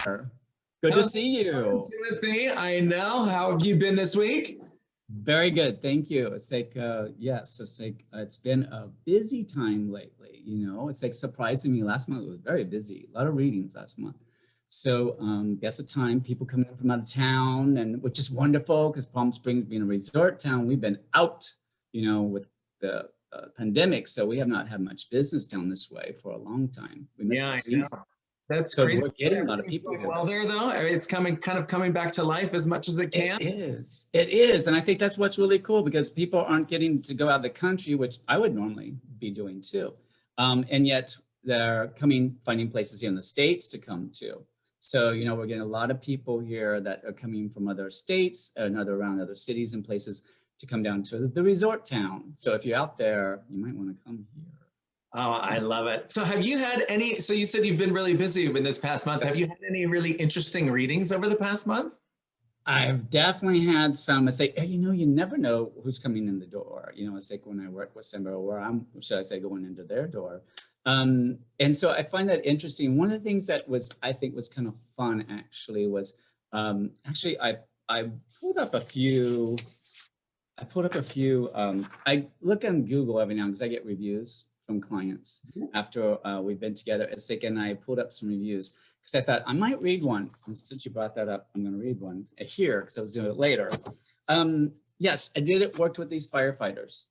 Good to see you. Timothy, I know. How have you been this week? Very good, thank you. It's like, yes, it's like, it's been a busy time lately, you know? It's like surprising me, last month was very busy, a lot of readings last month. So that's a time people come in from out of town, and which is wonderful because Palm Springs being a resort town, we've been out, you know, with the pandemic, so we have not had much business down this way for a long time. We missed Yeah, our I season. know. That's So crazy. we're getting a lot of people Going here. well there, though. I mean, it's kind of coming back to life as much as it can. It is. And I think that's what's really cool because people aren't getting to go out of the country, which I would normally be doing too. And yet they're finding places here in the States to come to. So, you know, we're getting a lot of people here that are coming from other states and around other cities and places to come down to the resort town. So if you're out there, you might want to come here. Oh, I love it. So have you had any, so you said you've been really busy in this past month. Yes. Have you had any really interesting readings over the past month? I've definitely had some. It's like, hey, you know, you never know who's coming in the door. You know, it's like when I work with somebody, or should I say, going into their door. And so I find that interesting. One of the things that I think was kind of fun actually was, I pulled up a few, I look on Google every now and then because I get reviews from clients after we've been together. It's like, and I pulled up some reviews because I thought I might read one. And since you brought that up, I'm going to read one here because I was doing it later. Yes, I did it. Worked with these firefighters.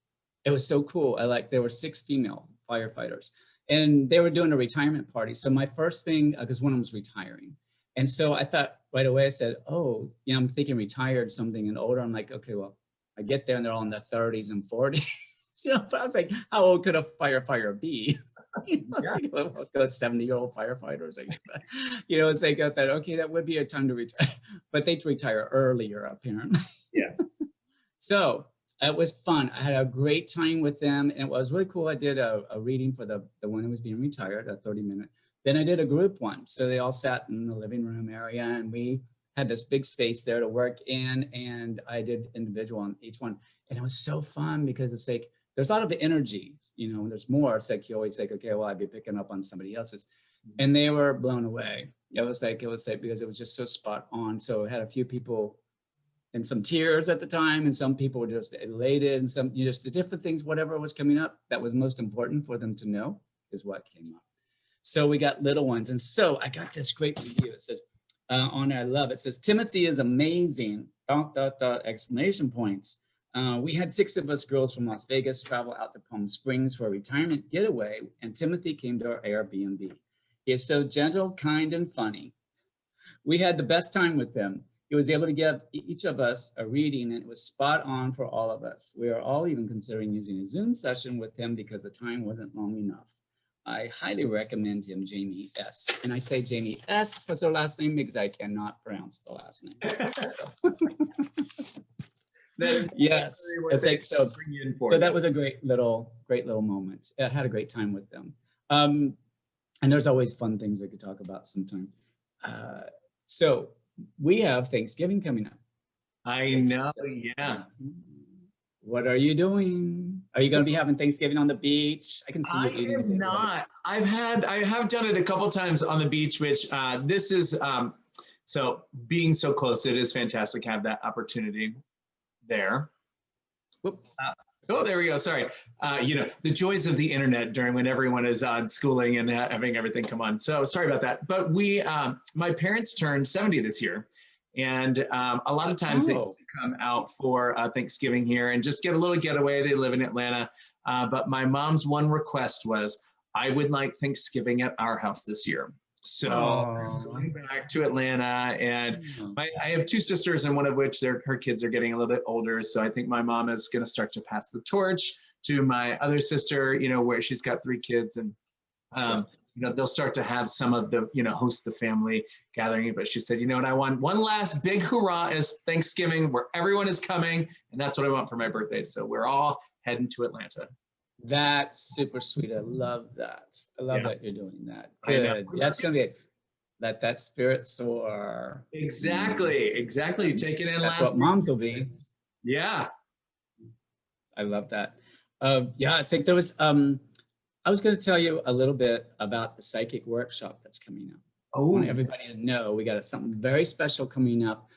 It was so cool. There were 6 female firefighters, and they were doing a retirement party. So my first thing, because one of them was retiring, and so I thought right away. I said, "Oh, you know, I'm thinking retired, something and older." I'm like, okay, well, I get there and they're all in their 30s and 40s. You know, but I was like, how old could a firefighter be? You know, it's like, well, 70-year-old firefighters. You know, it's like I thought, okay, that would be a time to retire, but they retire earlier apparently. Yes. So it was fun. I had a great time with them, and it was really cool. I did a reading for the one who was being retired, a 30-minute. Then I did a group one, so they all sat in the living room area, and we had this big space there to work in, and I did individual on each one, and it was so fun because it's like there's a lot of energy, you know. There's more. It's like you always think, okay, well, I'd be picking up on somebody else's, and they were blown away. It was like because it was just so spot on. So I had a few people and some tears at the time, and some people were just elated, and some just the different things, whatever was coming up that was most important for them to know is what came up. So we got little ones, and so I got this great review. It says on I love it says Timothy is amazing. ... exclamation points. We had 6 of us girls from Las Vegas travel out to Palm Springs for a retirement getaway, and Timothy came to our Airbnb. He is so gentle, kind, and funny. We had the best time with him. He was able to give each of us a reading, and it was spot on for all of us. We are all even considering using a Zoom session with him because the time wasn't long enough. I highly recommend him, Jamie S. And I say Jamie S. was her last name because I cannot pronounce the last name. That's yes, it's like so. So that was a great little moment. I had a great time with them. And there's always fun things we could talk about sometime. So we have Thanksgiving coming up. I know, yeah. What are you doing? Are you going to be having Thanksgiving on the beach? I can see you eating. I am not. I have done it a couple times on the beach, which this is so being so close, it is fantastic to have that opportunity there. Oh, there we go. Sorry. You know, the joys of the internet during when everyone is on schooling and having everything come on. So sorry about that. But my parents turned 70 this year. And a lot of times they come out for Thanksgiving here and just get a little getaway. They live in Atlanta. But my mom's one request was, I would like Thanksgiving at our house this year. So going back to Atlanta, and I have 2 sisters, and one of which her kids are getting a little bit older. So I think my mom is going to start to pass the torch to my other sister, you know, where she's got 3 kids, and you know, they'll start to have some of the, you know, host the family gathering. But she said, you know what, I want one last big hurrah is Thanksgiving where everyone is coming, and that's what I want for my birthday. So we're all heading to Atlanta. That's super sweet. I love that. I love that you're doing that. Good. That's going to be let that spirit soar. Exactly. Take it in. That's what moms will be. Yeah. I love that. Yeah, I think there was, I was going to tell you a little bit about the psychic workshop that's coming up. I want everybody to know we got something very special coming up.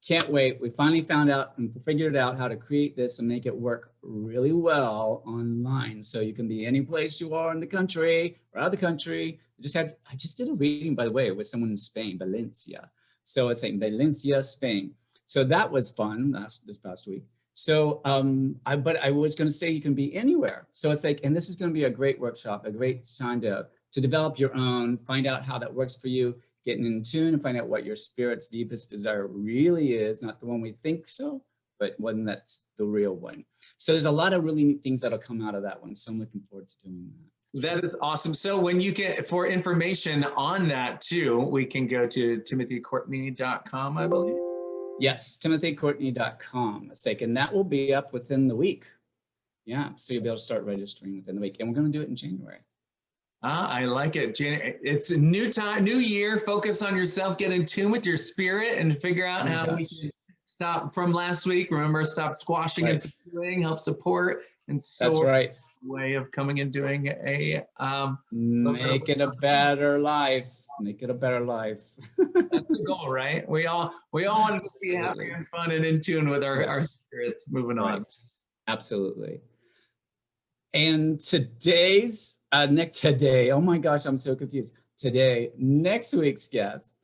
Can't wait. We finally found out and figured out how to create this and make it work really well online. So you can be any place you are in the country or out of the country. I just did a reading, by the way, with someone in Spain, Valencia. So it's like Valencia, Spain. So that was fun this past week. So, but I was going to say you can be anywhere. So it's like, and this is going to be a great workshop, a great time to develop your own, find out how that works for you, getting in tune and find out what your spirit's deepest desire really is, not the one we think so, but one that's the real one. So there's a lot of really neat things that'll come out of that one. So I'm looking forward to doing that. That is awesome. So when you get, for information on that too, we can go to timothycourtney.com, I believe. Yes, timothycourtney.com. It's like, and that will be up within the week. Yeah, so you'll be able to start registering within the week. And we're going to do it in January. I like it. It's a new time, new year. Focus on yourself, get in tune with your spirit, and figure out how we can stop from last week. Remember, stop squashing and spewing, help support, and so that's right. Way of coming and doing a make it a better life. Make it a better life. That's the goal, right? We all want to be happy and fun and in tune with our spirits. Moving on. Absolutely. And today's today, oh my gosh, I'm so confused. Next week's guest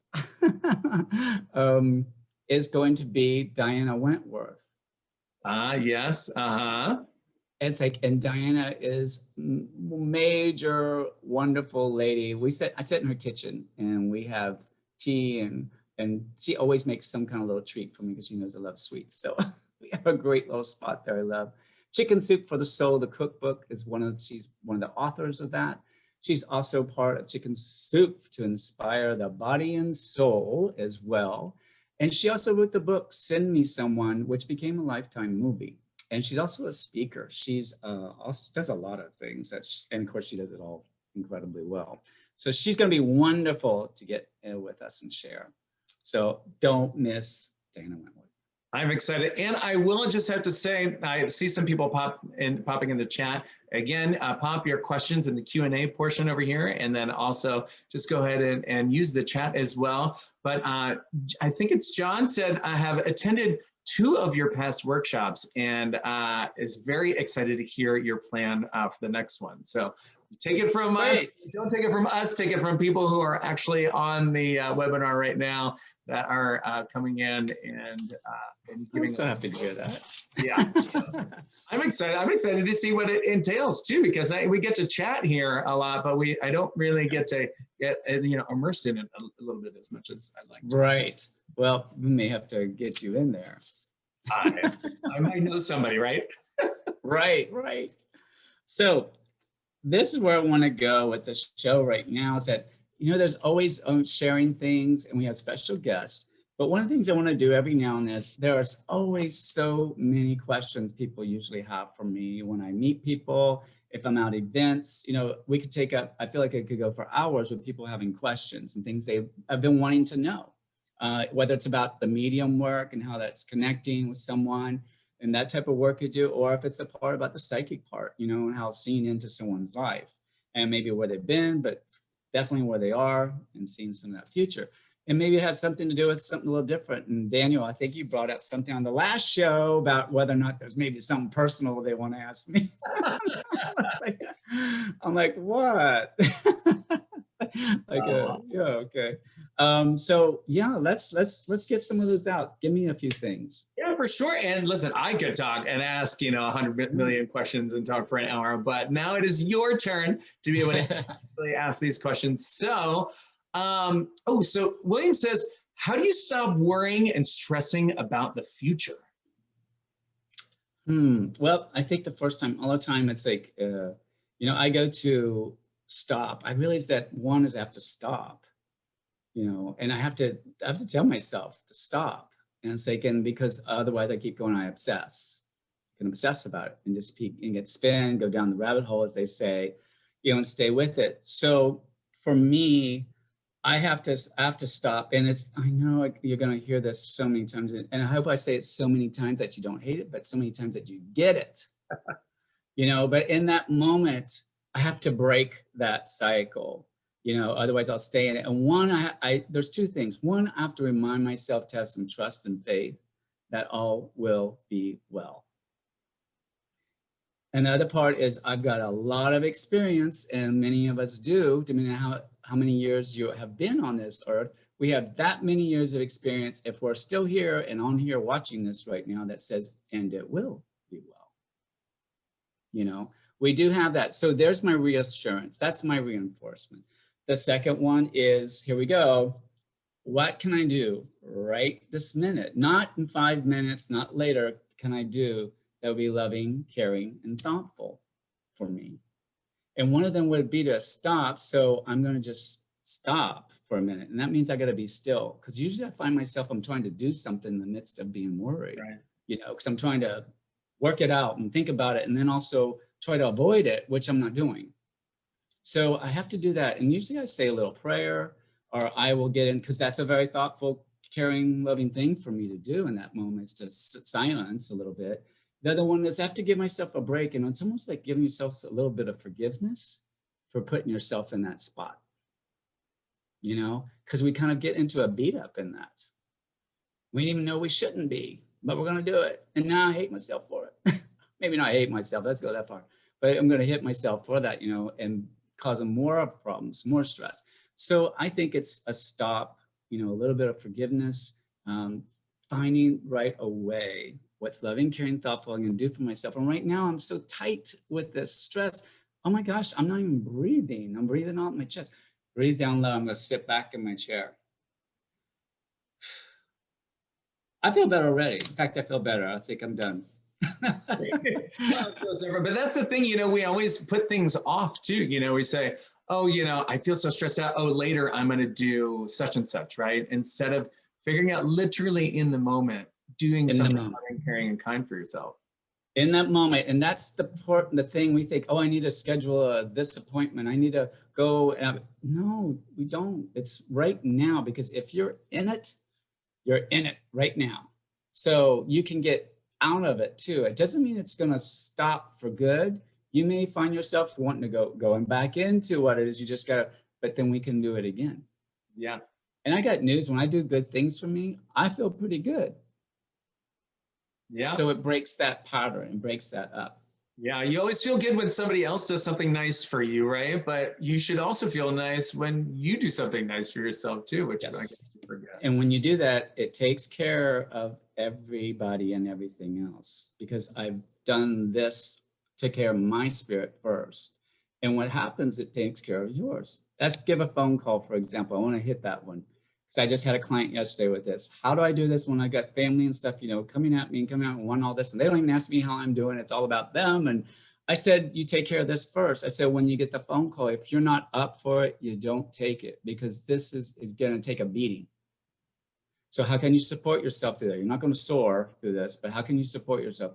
is going to be Diana Wentworth. Yes. It's like, and Diana is major, wonderful lady. I sit in her kitchen and we have tea and she always makes some kind of little treat for me because she knows I love sweets. So we have a great little spot there I love. Chicken Soup for the Soul, the cookbook, she's one of the authors of that. She's also part of Chicken Soup to Inspire the Body and Soul as well. And she also wrote the book, Send Me Someone, which became a Lifetime movie. And she's also a speaker. She's also does a lot of things. And of course, she does it all incredibly well. So she's going to be wonderful to get with us and share. So don't miss Diana Wentworth. I'm excited. And I will just have to say, I see some people popping in the chat. Again, pop your questions in the Q&A portion over here. And then also just go ahead and use the chat as well. But I think it's John said, I have attended 2 of your past workshops and is very excited to hear your plan for the next one. So take it from us. Don't take it from us. Take it from people who are actually on the webinar right now that are coming in and giving. I'm so happy to hear that. Yeah, I'm excited. I'm excited to see what it entails too, because we get to chat here a lot, but I don't really get to get immersed in it a little bit as much as I'd like to. Right. Well, we may have to get you in there. I might know somebody, right? Right. So this is where I want to go with the show right now is that, there's always sharing things and we have special guests. But one of the things I want to do every now and then is there's always so many questions people usually have for me when I meet people. If I'm at events, we could I feel like I could go for hours with people having questions and things I've been wanting to know. Whether it's about the medium work and how that's connecting with someone and that type of work you do, or if it's the part about the psychic part, and how it's seeing into someone's life and maybe where they've been, but definitely where they are and seeing some of that future. And maybe it has something to do with something a little different. And Daniel, I think you brought up something on the last show about whether or not there's maybe something personal they want to ask me. I'm like, what? Okay. So yeah, let's get some of those out. Give me a few things. Yeah, for sure. And listen, I could talk and ask 100 million questions and talk for an hour, but now it is your turn to be able to actually ask these questions. So, so William says, how do you stop worrying and stressing about the future? Well, I think the first time, all the time, it's like, I go to stop. I realize that one is I have to stop, and I have to tell myself to stop. And it's like, and because otherwise I keep going, I obsess. I can obsess about it and just get spin, go down the rabbit hole, as they say, and stay with it. So for me, I have to stop. And I know you're going to hear this so many times, and I hope I say it so many times that you don't hate it, but so many times that you get it, but in that moment, I have to break that cycle. Otherwise I'll stay in it. And one, there's two things. One, I have to remind myself to have some trust and faith that all will be well. And the other part is I've got a lot of experience, and many of us do, depending on how many years you have been on this earth. We have that many years of experience. If we're still here and on here watching this right now, that says, and it will be well. We do have that. So there's my reassurance. That's my reinforcement. The second one is, here we go. What can I do right this minute? Not in 5 minutes, not later, can I do that will be loving, caring, and thoughtful for me? And one of them would be to stop. So I'm going to just stop for a minute. And that means I got to be still. Because usually I find myself, I'm trying to do something in the midst of being worried, right. Because I'm trying to work it out and think about it. And then also try to avoid it, which I'm not doing. So I have to do that. And usually I say a little prayer, or I will get in, because that's a very thoughtful, caring, loving thing for me to do in that moment, is to silence a little bit. The other one is I have to give myself a break. And it's almost like giving yourself a little bit of forgiveness for putting yourself in that spot, because we kind of get into a beat up in that. We didn't even know we shouldn't be, but we're going to do it. And now I hate myself for it. Maybe not hate myself, let's go that far. But I'm going to hit myself for that, and causing more of problems, more stress. So I think it's a stop, a little bit of forgiveness, finding right away what's loving, caring, thoughtful I'm going to do for myself. And right now I'm so tight with this stress. Oh my gosh, I'm not even breathing. I'm breathing out my chest. Breathe down low. I'm going to sit back in my chair. I feel better already. In fact, I feel better. I think I'm done. But that's the thing, we always put things off too. We say, oh, I feel so stressed out. Oh, later I'm going to do such and such, right? Instead of figuring out literally in the moment, doing something loving, caring, and kind for yourself. In that moment. And that's the thing we think, oh, I need to schedule this appointment. I need to go. No, we don't. It's right now, because if you're in it right now. So you can get out of it too. It doesn't mean it's going to stop for good. You may find yourself wanting to going back into what it is. You just got to, but then we can do it again. Yeah. And I got news. When I do good things for me, I feel pretty good. Yeah. So it breaks that pattern and breaks that up. Yeah. You always feel good when somebody else does something nice for you, right? But you should also feel nice when you do something nice for yourself too, which I guess you forget. And when you do that, it takes care of everybody and everything else, because I've done this, took care of my spirit first. And what happens, it takes care of yours. Let's give a phone call, for example. I want to hit that one, because I just had a client yesterday with this. How do I do this when I got family and stuff, coming at me and coming out and want all this, and they don't even ask me how I'm doing. It's all about them. And I said, you take care of this first. I said, when you get the phone call, if you're not up for it, you don't take it, because this is going to take a beating. So how can you support yourself through that? You're not going to soar through this, but how can you support yourself?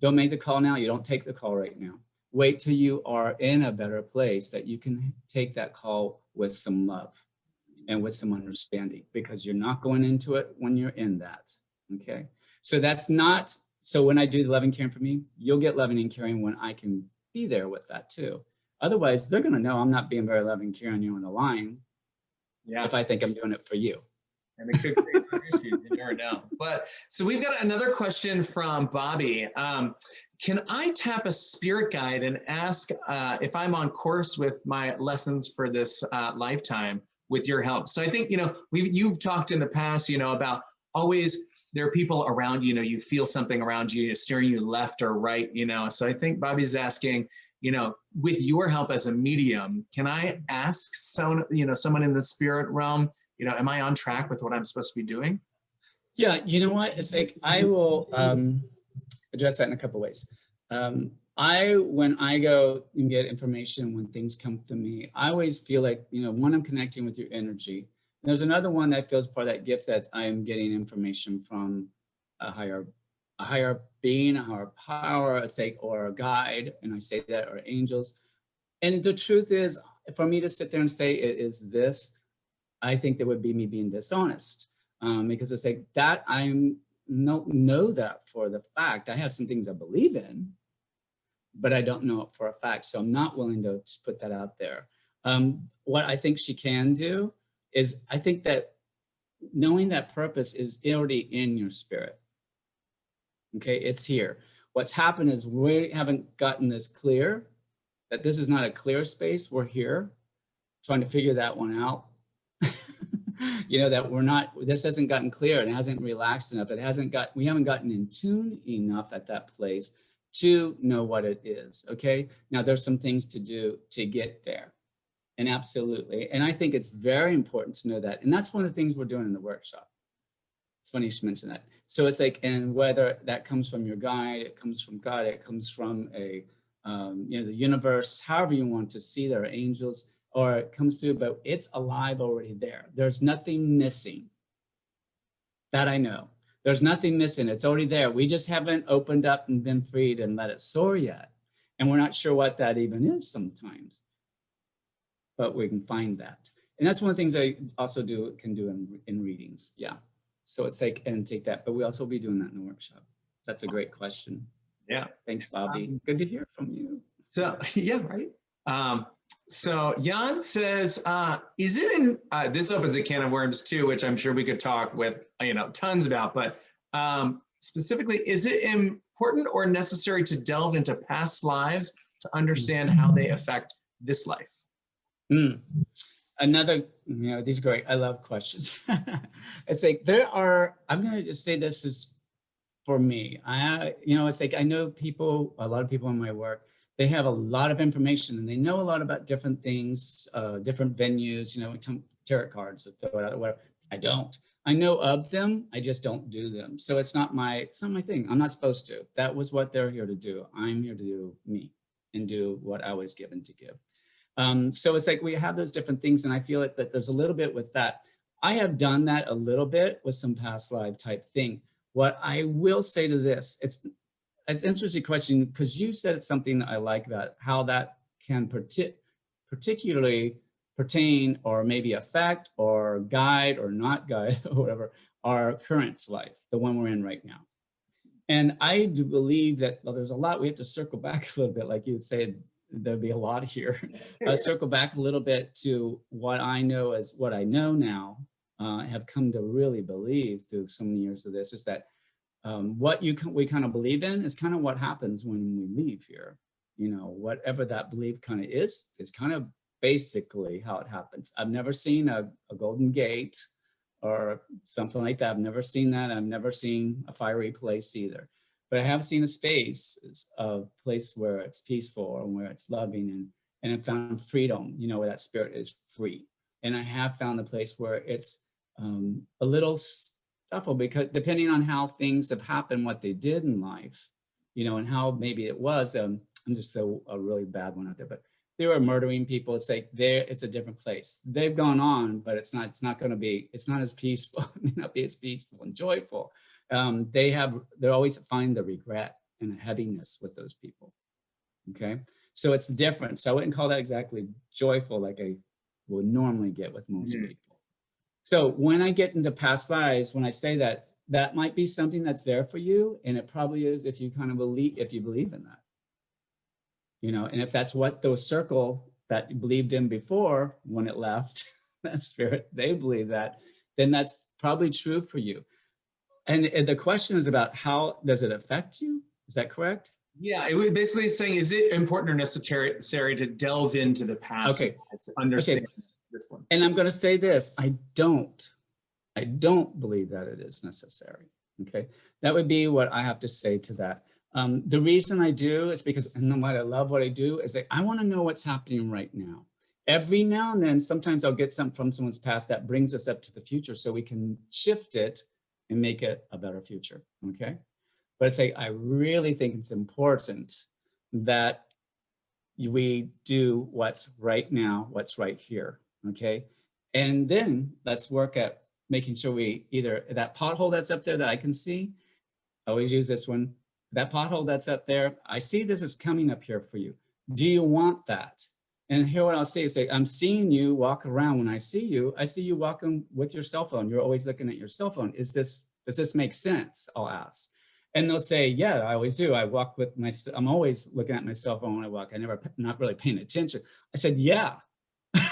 Don't make the call now. You don't take the call right now. Wait till you are in a better place that you can take that call with some love and with some understanding, because you're not going into it when you're in that. Okay. So so when I do the loving caring for me, you'll get loving and caring when I can be there with that too. Otherwise, they're going to know I'm not being very loving and caring on you on the line. Yeah. If I think I'm doing it for you. And it could create some issues, you never know. But so we've got another question from Bobby. Can I tap a spirit guide and ask if I'm on course with my lessons for this lifetime with your help? So I think, you've talked in the past, about always there are people around you, you feel something around you, steering you left or right, So I think Bobby's asking, with your help as a medium, can I ask someone in the spirit realm, am I on track with what I'm supposed to be doing? Yeah, you know what? It's like, I will address that in a couple of ways. When I go and get information, when things come to me, I always feel like, one, I'm connecting with your energy. And there's another one that feels part of that gift, that I am getting information from a higher being, a higher power, it's like, or a guide, and I say that, or angels. And the truth is, for me to sit there and say it is this, I think that would be me being dishonest, because it's like that I know that for the fact. I have some things I believe in, but I don't know it for a fact. So I'm not willing to put that out there. What I think she can do is, I think that knowing that purpose is already in your spirit. Okay, it's here. What's happened is we haven't gotten this clear, that this is not a clear space. We're here trying to figure that one out. You know, that we're not, this hasn't gotten clear and it hasn't relaxed enough. We haven't gotten in tune enough at that place to know what it is. Okay, now there's some things to do to get there. And absolutely. And I think it's very important to know that. And that's one of the things we're doing in the workshop. It's funny you should mention that. So it's like, and whether that comes from your guide, it comes from God, it comes from a, you know, the universe, however you want to see their angels, or it comes through, but it's alive already there. There's nothing missing. That I know. There's nothing missing. It's already there. We just haven't opened up and been freed and let it soar yet. And we're not sure what that even is sometimes. But we can find that. And that's one of the things I also can do in readings. Yeah. So it's like, and take that, but we also will be doing that in the workshop. That's a great question. Yeah. Thanks, Bobby. Good to hear from you. So, yeah, right. So Jan says, is it in, this opens a can of worms too, which I'm sure we could talk with, you know, tons about, but specifically, is it important or necessary to delve into past lives to understand how they affect this life? Another, you know, these are great. I love questions. It's like I'm going to just say this is for me. You know, it's like I know people, a lot of people in my work, they have a lot of information and they know a lot about different things, different venues, you know, tarot cards, whatever. I don't. I know of them. I just don't do them. So it's not my thing. I'm not supposed to. That was what they're here to do. I'm here to do me and do what I was given to give. So it's like we have those different things, and I feel like that there's a little bit with that. I have done that a little bit with some past life type thing. What I will say to this, it's an interesting question, because you said it's something that I like about how that can particularly pertain or maybe affect or guide or not guide or whatever our current life, the one we're in right now. And I do believe that, well, there's a lot, we have to circle back a little bit, like you would say, there'd be a lot here. Circle back a little bit to what I know as what I know now, have come to really believe through so many years of this, is that what we kind of believe in is kind of what happens when we leave here. You know, whatever that belief kind of is kind of basically how it happens. I've never seen a golden gate or something like that. I've never seen that. I've never seen a fiery place either. But I have seen a space, a place where it's peaceful and where it's loving, and I found freedom, you know, where that spirit is free. And I have found a place where it's a little stuffy, because depending on how things have happened, what they did in life, you know, and how maybe it was, I'm just a really bad one out there, but they were murdering people. It's like it's a different place. They've gone on, but it's not as peaceful. It may not be as peaceful and joyful. They always find the regret and the heaviness with those people. Okay, so it's different. So I wouldn't call that exactly joyful like I would normally get with most people. So when I get into past lives, when I say that, that might be something that's there for you, and it probably is if you kind of believe in that. You know, and if that's what the circle that you believed in before, when it left, that spirit, they believe that, then that's probably true for you. And the question is about how does it affect you? Is that correct? Yeah, it was basically saying, is it important or necessary to delve into the past to understand this one? And I'm going to say this, I don't believe that it is necessary. Okay, that would be what I have to say to that. The reason I do is because, and what I love what I do is that I want to know what's happening right now. Every now and then, sometimes I'll get something from someone's past that brings us up to the future so we can shift it and make it a better future, okay? But it's like, I really think it's important that we do what's right now, what's right here, okay? And then let's work at making sure we either, that pothole that's up there that I can see, I always use this one, that pothole that's up there, I see this is coming up here for you. Do you want that? And here what I'll say is, I'm seeing you walk around. When I see you walking with your cell phone. You're always looking at your cell phone. Does this make sense? I'll ask. And they'll say, yeah, I always do. I'm always looking at my cell phone when I walk. Not really paying attention. I said, yeah.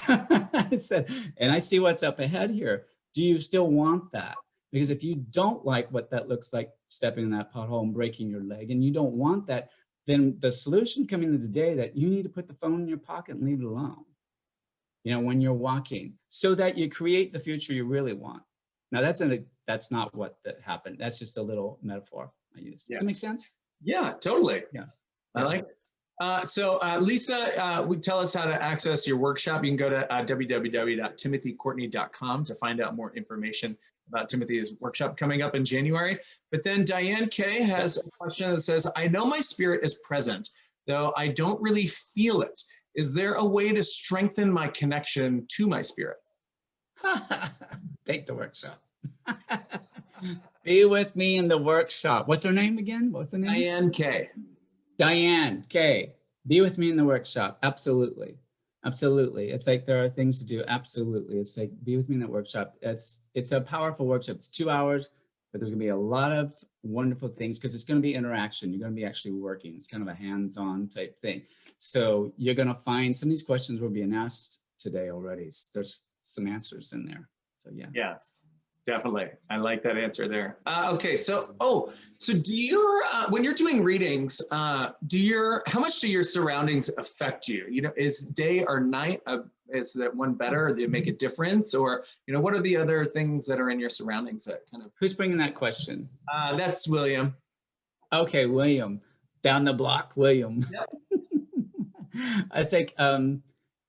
I said, and I see what's up ahead here. Do you still want that? Because if you don't like what that looks like, stepping in that pothole and breaking your leg, and you don't want that, then the solution coming into the day that you need to put the phone in your pocket and leave it alone, when you're walking, so that you create the future you really want. Now that's not what that happened. That's just a little metaphor I used. Does that make sense? Yeah, totally. Yeah. I like it. So Lisa, would tell us how to access your workshop. You can go to www.timothycourtney.com to find out more information about Timothy's workshop coming up in January. But then Diane K has a question that says, I know my spirit is present, though I don't really feel it. Is there a way to strengthen my connection to my spirit? Take the workshop. Be with me in the workshop. What's her name again? What's the name? Diane K. Diane K. Be with me in the workshop. Absolutely. Absolutely. It's like there are things to do. Absolutely. It's like be with me in that workshop. It's a powerful workshop. It's 2 hours, but there's going to be a lot of wonderful things because it's going to be interaction. You're going to be actually working. It's kind of a hands-on type thing. So you're going to find some of these questions were being asked today already. There's some answers in there. So yeah. Yes, definitely. I like that answer there. Okay. So do your, when you're doing readings, how much do your surroundings affect you? Is day or night, is that one better? Do they make a difference? Or, what are the other things that are in your surroundings that kind of. Who's bringing that question? That's William. Okay, William. Down the block, William. Yep. I think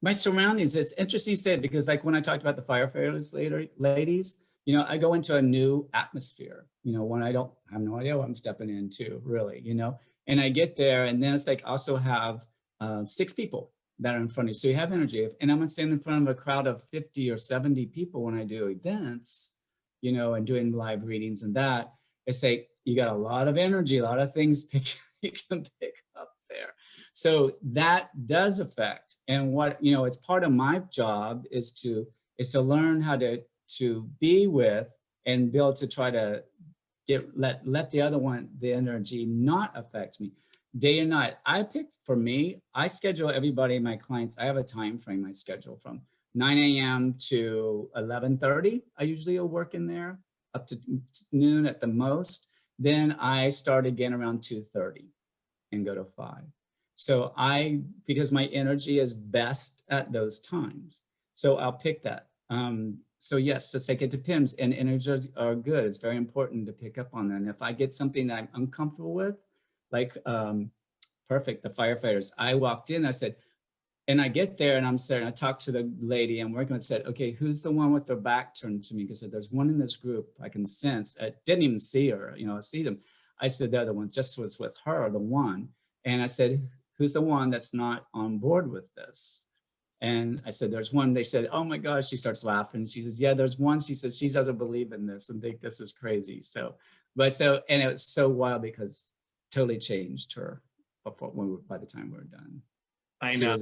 my surroundings, it's interesting you said, because like when I talked about the firefighters ladies, I go into a new atmosphere, when I have no idea what I'm stepping into, really, and I get there, and then it's like also have 6 people that are in front of you. So you have energy. And I'm going to stand in front of a crowd of 50 or 70 people when I do events, and doing live readings and that. It's like you got a lot of energy, a lot of things you can pick up there. So that does affect. And what, it's part of my job is to learn how to be with and be able to try to let the other one, the energy not affect me day and night. For me, I schedule everybody, my clients, I have a time frame I schedule from 9 a.m. to 11:30. I usually will work in there up to noon at the most. Then I start again around 2:30 and go to 5. So because my energy is best at those times. So I'll pick that. So yes, it's like it depends, and energies are good. It's very important to pick up on that. And if I get something that I'm uncomfortable with, like perfect, the firefighters, I walked in, I said, and I get there and I'm starting, I talked to the lady I'm working with, said, okay, who's the one with their back turned to me? Because there's one in this group I can sense. I didn't even see her, I see them. I said, the other one just was with her, the one. And I said, who's the one that's not on board with this? And I said, there's one. They said, oh my gosh, she starts laughing. She says, yeah, there's one. She said, she doesn't believe in this and think this is crazy. And it was so wild because totally changed her by the time we were done. I know.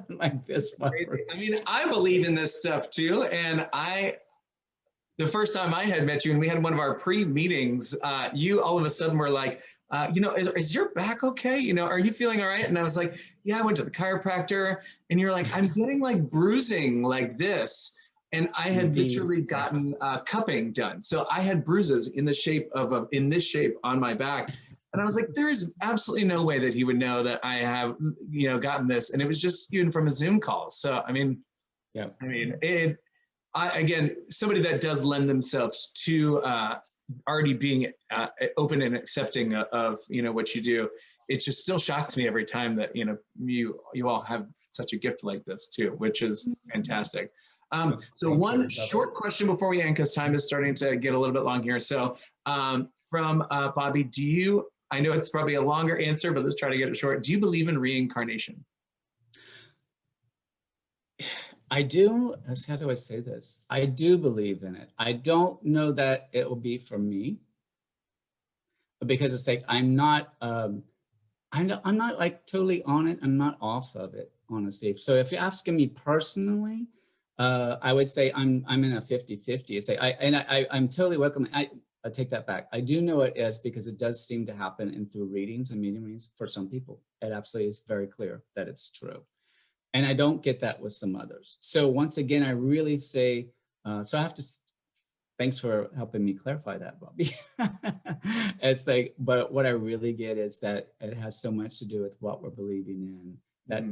Like this. I mean, I believe in this stuff too. And the first time I had met you and we had one of our pre-meetings, you all of a sudden were like, is your back okay? Are you feeling all right? And I was like, yeah, I went to the chiropractor. And you're like, I'm getting like bruising like this. And I had literally gotten cupping done. So I had bruises in the shape in this shape on my back. And I was like, there's absolutely no way that he would know that I have, gotten this. And it was just even from a Zoom call. So, I mean, yeah, again, somebody that does lend themselves to already being open and accepting of what you do, it just still shocks me every time that you all have such a gift like this too, which is fantastic. So one short question before we end, because time is starting to get a little bit long here. So from Bobby, I know it's probably a longer answer, but let's try to get it short. Do you believe in reincarnation? I do. How do I say this? I do believe in it. I don't know that it will be for me, because it's like I'm not like totally on it. I'm not off of it, honestly. So if you're asking me personally, I would say I'm in a 50-50. It's like I'm totally welcome. I take that back. I do know it is, because it does seem to happen through readings and medium readings for some people. It absolutely is very clear that it's true. And I don't get that with some others. So once again, I really say, so I have to, thanks for helping me clarify that, Bobby. It's like, but what I really get is that it has so much to do with what we're believing in, that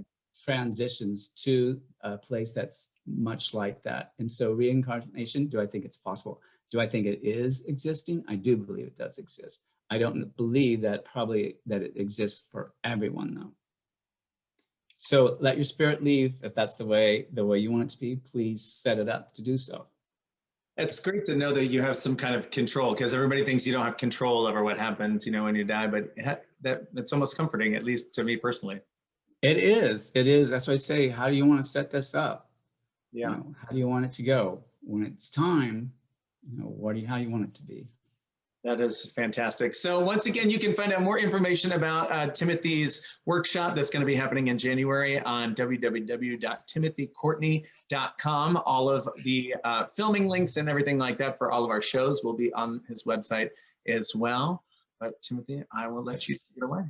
transitions to a place that's much like that. And so reincarnation, do I think it's possible? Do I think it is existing? I do believe it does exist. I don't believe that it exists for everyone though. So let your spirit leave. If that's the way you want it to be, please set it up to do so. It's great to know that you have some kind of control, because everybody thinks you don't have control over what happens, when you die, but that's almost comforting, at least to me personally. It is. That's why I say, how do you want to set this up? Yeah. How do you want it to go? When it's time, how do you want it to be? That is fantastic. So once again, you can find out more information about Timothy's workshop that's going to be happening in January on www.timothycourtney.com. All of the filming links and everything like that for all of our shows will be on his website as well. But Timothy, I will let you take it away.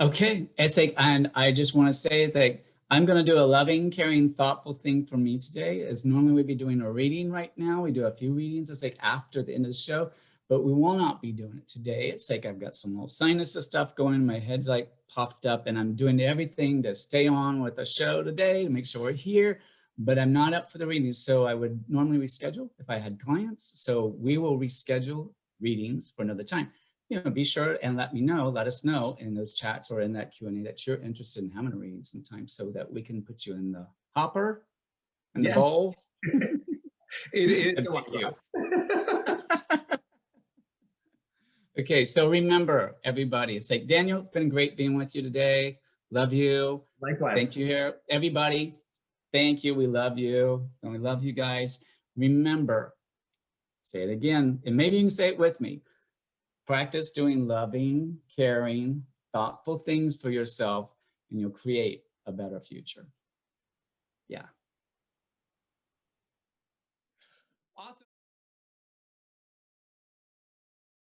Okay. It's like, and I just want to say, it's like, I'm going to do a loving, caring, thoughtful thing for me today. As normally we'd be doing a reading right now. We do a few readings. It's like after the end of the show. But we will not be doing it today. It's like I've got some little sinus stuff going. My head's like puffed up and I'm doing everything to stay on with the show today to make sure we're here. But I'm not up for the readings. So I would normally reschedule if I had clients. So we will reschedule readings for another time. Be sure and let us know in those chats or in that Q&A that you're interested in having a reading sometime so that we can put you in the hopper and the bowl. It's a you. Okay, so remember, everybody, it's like, Daniel, it's been great being with you today. Love you. Likewise. Thank you here. Everybody, thank you. We love you. And we love you guys. Remember, say it again, and maybe you can say it with me. Practice doing loving, caring, thoughtful things for yourself, and you'll create a better future. Yeah.